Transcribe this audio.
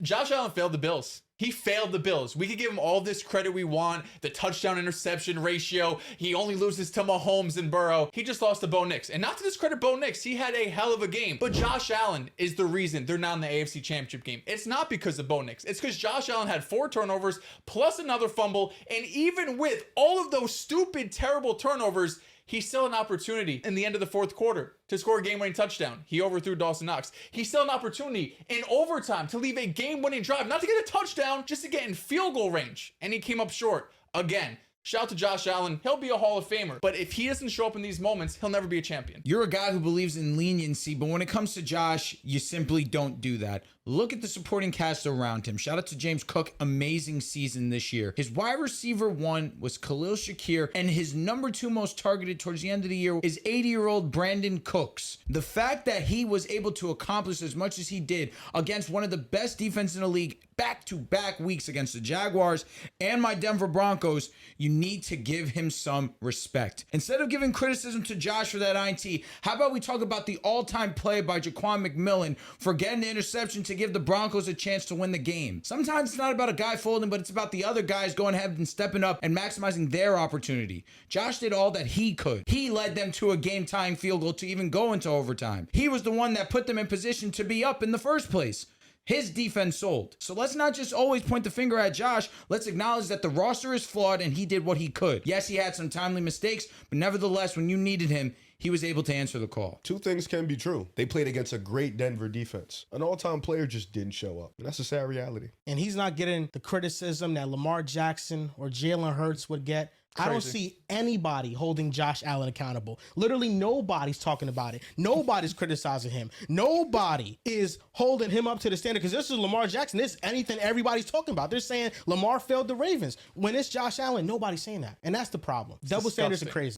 Josh Allen failed the Bills. He failed the Bills. We could give him all this credit we want, the touchdown interception ratio. He only loses to Mahomes and Burrow. He just lost to Bo Nix. And not to discredit Bo Nix, he had a hell of a game. But Josh Allen is the reason they're not in the AFC Championship game. It's not because of Bo Nix. It's because Josh Allen had 4 turnovers plus another fumble. And even with all of those stupid, terrible turnovers, he still had an opportunity in the end of the fourth quarter to score a game-winning touchdown. He overthrew Dawson Knox. He still had an opportunity in overtime to leave a game-winning drive, not to get a touchdown, just to get in field goal range. And he came up short again. Shout out to Josh Allen. He'll be a Hall of Famer. But if he doesn't show up in these moments, he'll never be a champion. You're a guy who believes in leniency, but when it comes to Josh, you simply don't do that. Look at the supporting cast around him. Shout out to James Cook. Amazing season this year. His wide receiver 1 was Khalil Shakir, and his number 2 most targeted towards the end of the year is 80-year-old Brandon Cooks. The fact that he was able to accomplish as much as he did against one of the best defenses in the league back-to-back weeks against the Jaguars and my Denver Broncos, you need to give him some respect. Instead of giving criticism to Josh for that INT, how about we talk about the all-time play by Jaquan McMillan for getting the interception to give the Broncos a chance to win the game. Sometimes it's not about a guy folding, but it's about the other guys going ahead and stepping up and maximizing their opportunity. Josh did all that he could. He led them to a game-tying field goal to even go into overtime. He was the one that put them in position to be up in the first place. His defense sold. So let's not just always point the finger at Josh. Let's acknowledge that the roster is flawed and he did what he could. Yes, he had some timely mistakes, but nevertheless, when you needed him, he was able to answer the call. 2 things can be true. They played against a great Denver defense. An all-time player just didn't show up. And that's a sad reality. And he's not getting the criticism that Lamar Jackson or Jalen Hurts would get. Crazy. I don't see anybody holding Josh Allen accountable. Literally nobody's talking about it. Nobody's criticizing him. Nobody is holding him up to the standard, because this is Lamar Jackson. This is anything everybody's talking about. They're saying Lamar failed the Ravens. When it's Josh Allen, nobody's saying that. And that's the problem. Double standards are crazy.